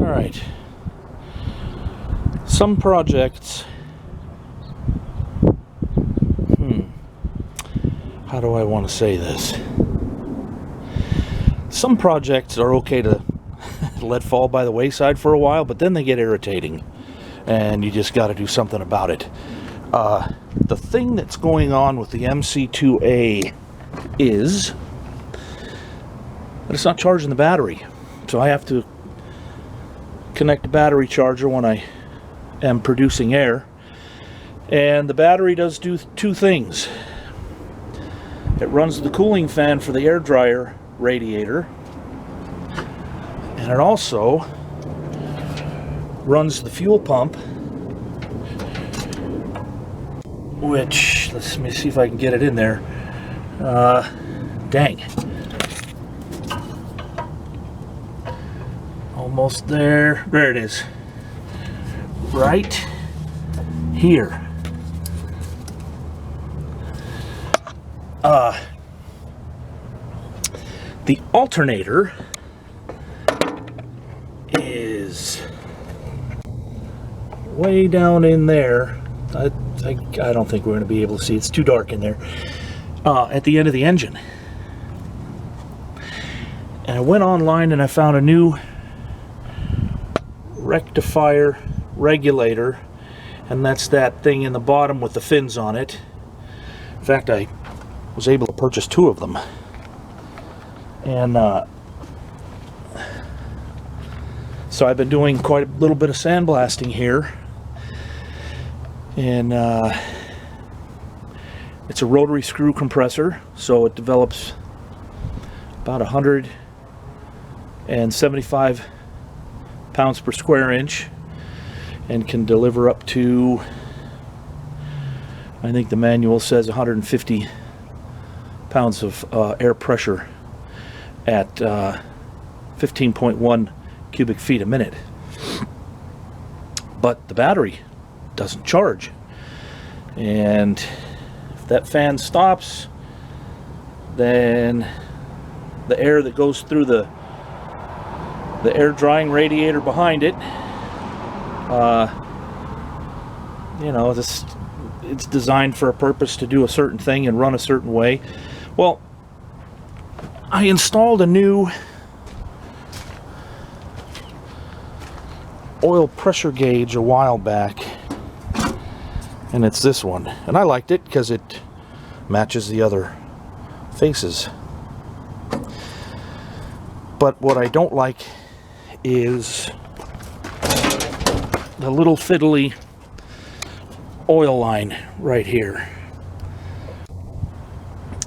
Alright. Some projects... How do I want to say this? Some projects are okay to let fall by the wayside for a while, but then they get irritating. And you just got to do something about it. The thing that's going on with the MC-2A is that it's not charging the battery. So I have to connect a battery charger when I am producing air. And the battery does do two things. It runs the cooling fan for the air dryer radiator, and it also runs the fuel pump, which, let me see if I can get it in there. Dang. Almost there. There it is. Right here. The alternator is way down in there. I don't think we're going to be able to see. It's too dark in there. At the end of the engine. And I went online and I found a new rectifier regulator, and that's that thing in the bottom with the fins on it. In fact, I was able to purchase 2 of them. And so I've been doing quite a little bit of sandblasting here. And it's a rotary screw compressor, so it develops about 175 pounds per square inch and can deliver up to, I think the manual says 150 pounds of air pressure at 15.1 cubic feet a minute. But the battery doesn't charge, and if that fan stops, then the air that goes through the air drying radiator behind it, you know, it's designed for a purpose to do a certain thing and run a certain way. Well, I installed a new oil pressure gauge a while back, and it's this one, and I liked it because it matches the other faces. But what I don't like is the little fiddly oil line right here.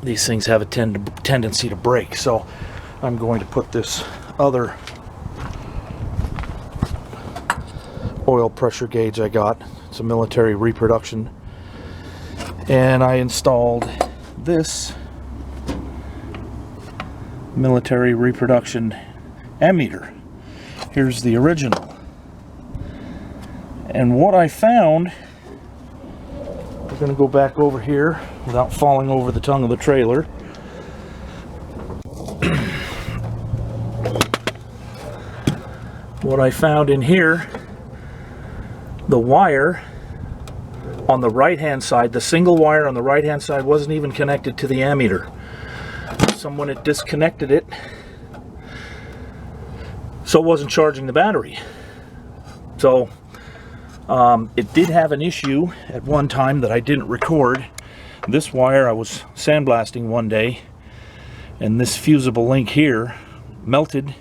These things have a tendency to break, so I'm going to put this other oil pressure gauge I got. It's a military reproduction, and I installed this military reproduction ammeter. Here's the original, and what I found, we're going to go back over here without falling over the tongue of the trailer. What I found in here, the wire on the right hand side, the single wire on the right hand side, wasn't even connected to the ammeter. Someone had disconnected it, so it wasn't charging the battery. So it did have an issue at one time that I didn't record. This wire, I was sandblasting one day, and this fusible link here melted,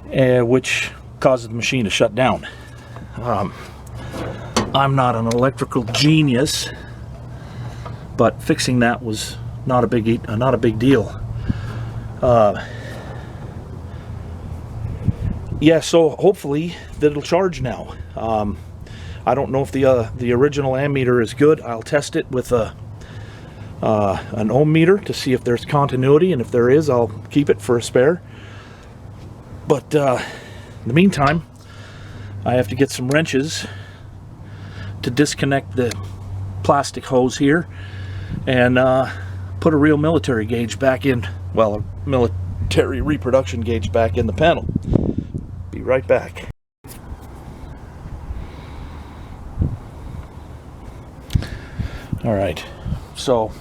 which caused the machine to shut down. I'm not an electrical genius, but fixing that was not a big deal. Yeah, so hopefully that'll charge now. I don't know if the original ammeter is good. I'll test it with an ohm meter to see if there's continuity, and if there is, I'll keep it for a spare. But in the meantime, I have to get some wrenches to disconnect the plastic hose here and put a real military gauge back in, well, a military reproduction gauge back in the panel, Be right back. Alright, so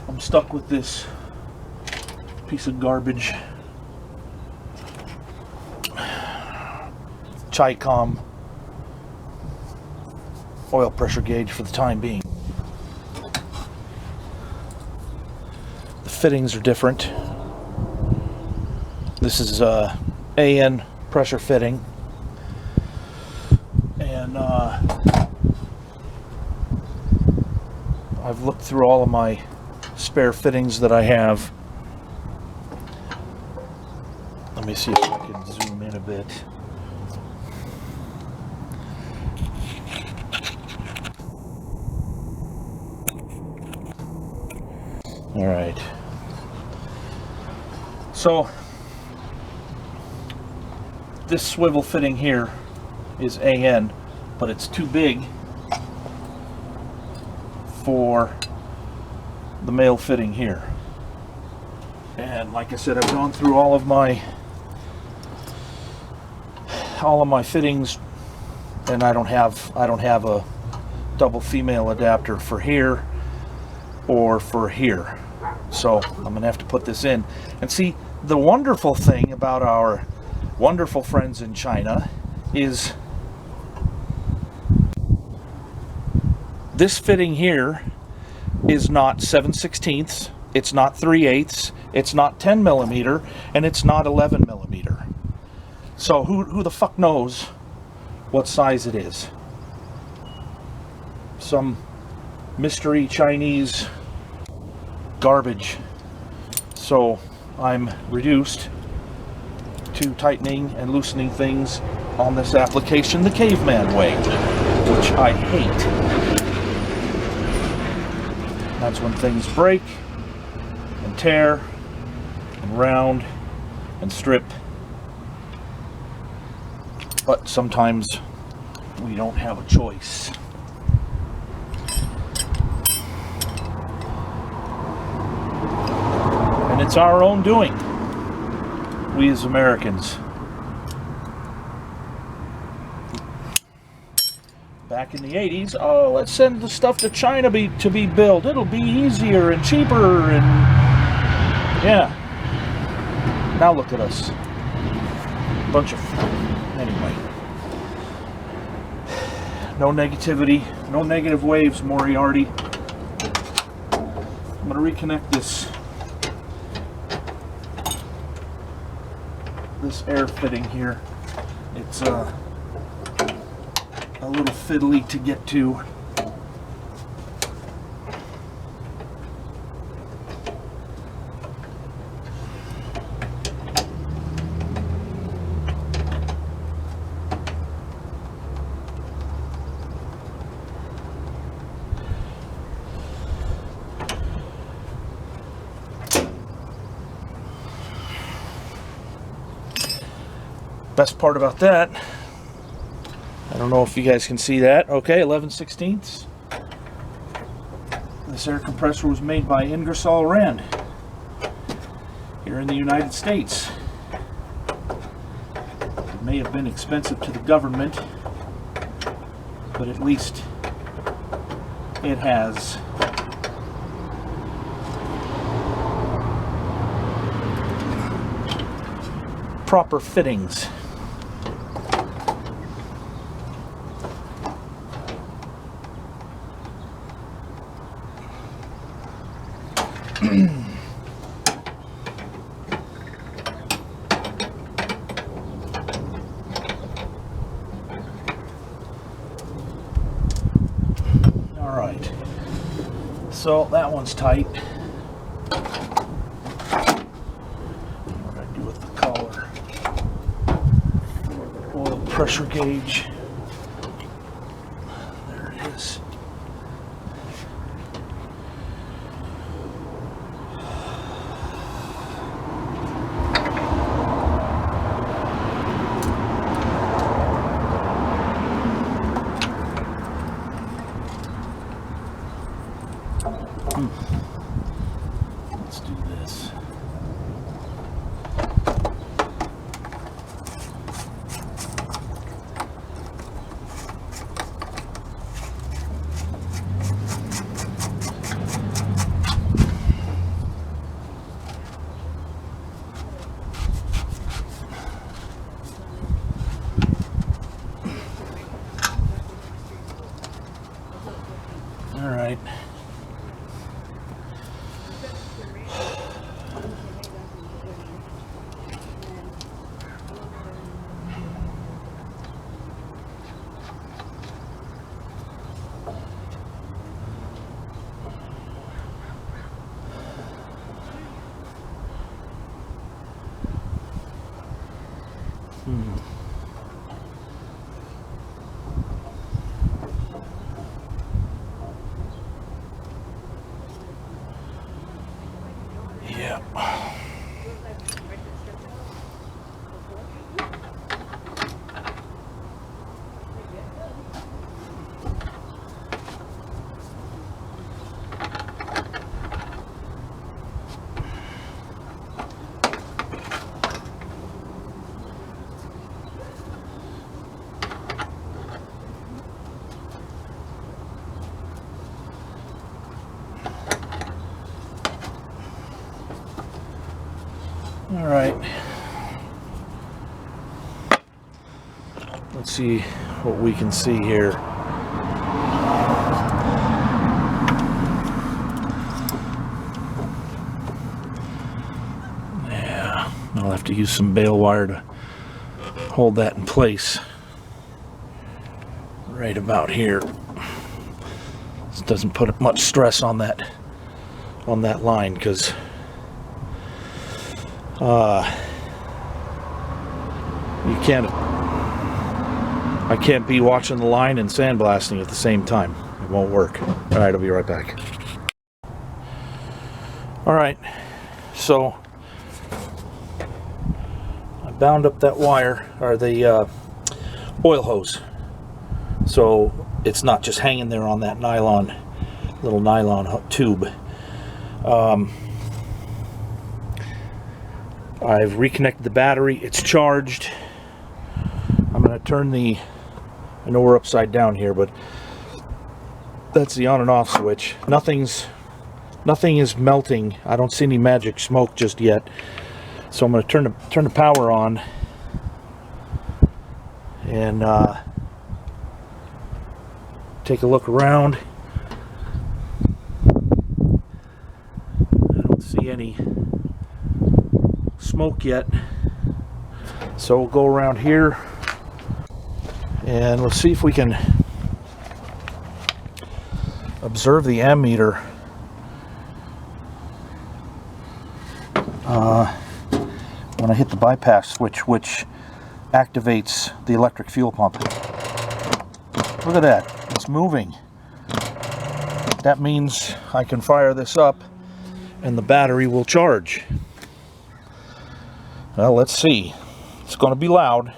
I'm stuck with this piece of garbage Chi-Com oil pressure gauge for the time being. The fittings are different. This is AN pressure fitting, and I've looked through all of my spare fittings that I have. Let me see if I can zoom in a bit. All right. So this swivel fitting here is AN, but it's too big for the male fitting here. And like I said, I've gone through all of my fittings, and I don't have a double female adapter for here or for here. So I'm gonna have to put this in. And see, the wonderful thing about our wonderful friends in China is this fitting here is not 7/16, it's not 3/8, it's not 10 millimeter, and it's not 11 millimeter. So who the fuck knows what size it is? Some mystery Chinese garbage. So I'm reduced to tightening and loosening things on this application the caveman way, which I hate. That's when things break and tear and round and strip. But sometimes we don't have a choice. And it's our own doing, we as Americans. Back in the 80s, oh, let's send the stuff to China to be built. It'll be easier and cheaper, and yeah. Now look at us. Bunch of, anyway. No negativity, no negative waves, Moriarty. I'm gonna reconnect this air fitting here. It's a little fiddly to get to. Best part about that, I don't know if you guys can see that. Okay, 11/16. This air compressor was made by Ingersoll Rand here in the United States. It may have been expensive to the government, but at least it has proper fittings. All right, so that one's tight. What do I do with the collar? Oil pressure gauge. There it is. Let's do this. Yeah. All right. Let's see what we can see here. Yeah, I'll have to use some bale wire to hold that in place. Right about here. This doesn't put much stress on that line, because I can't be watching the line and sandblasting at the same time. It won't work. All right, I'll be right back. All right, so I bound up that wire, or the oil hose, so it's not just hanging there on that little nylon tube. I've reconnected the battery. It's charged. I'm going to turn I know we're upside down here, but that's the on and off switch. Nothing is melting. I don't see any magic smoke just yet. So I'm going to turn the power on and take a look around. I don't see any smoke yet, so we'll go around here and let's see if we can observe the ammeter. When I hit the bypass switch, which activates the electric fuel pump. Look at that, it's moving. That means I can fire this up and the battery will charge. Well, let's see. It's going to be loud.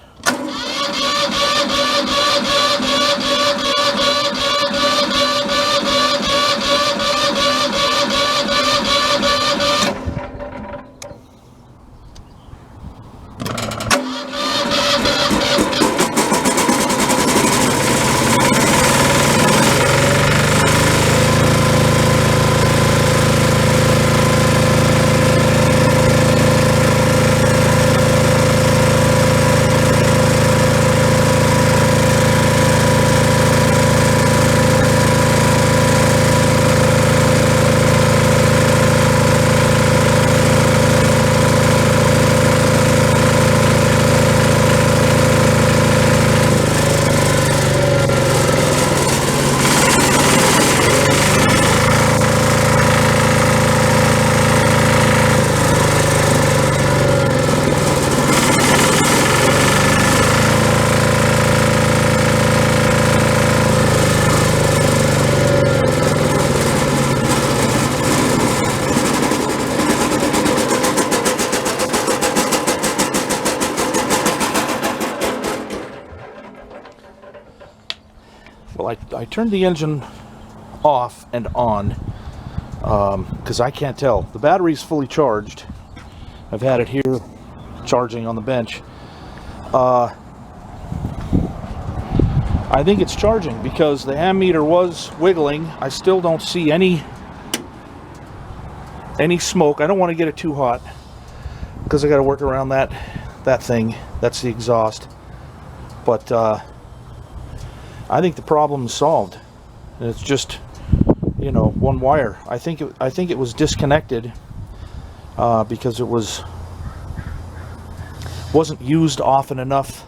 Well, I turned the engine off and on because I can't tell. The battery's fully charged. I've had it here charging on the bench. I think it's charging because the ammeter was wiggling. I still don't see any smoke. I don't want to get it too hot because I got to work around that thing. That's the exhaust. But I think the problem is solved. It's just, you know, one wire. I think it was disconnected because it wasn't used often enough,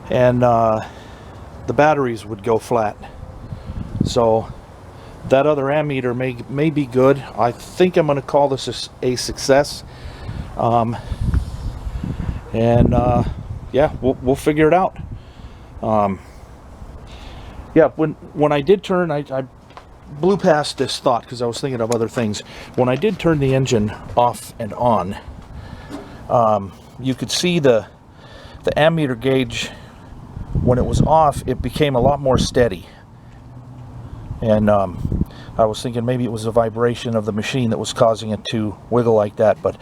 and the batteries would go flat. So that other ammeter may be good. I think I'm going to call this a success, and yeah, we'll figure it out. Yeah, when I did turn, I blew past this thought because I was thinking of other things. When I did turn the engine off and on, you could see the ammeter gauge, when it was off, it became a lot more steady. And I was thinking maybe it was a vibration of the machine that was causing it to wiggle like that, but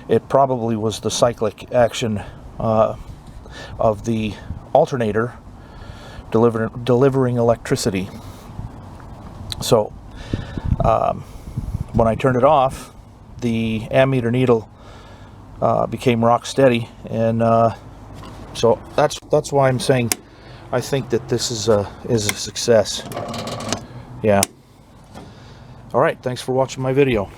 it probably was the cyclic action of the alternator delivering electricity. So when I turned it off, the ammeter needle became rock steady, and so that's why I'm saying I think that this is a success. Yeah. All right, thanks for watching my video.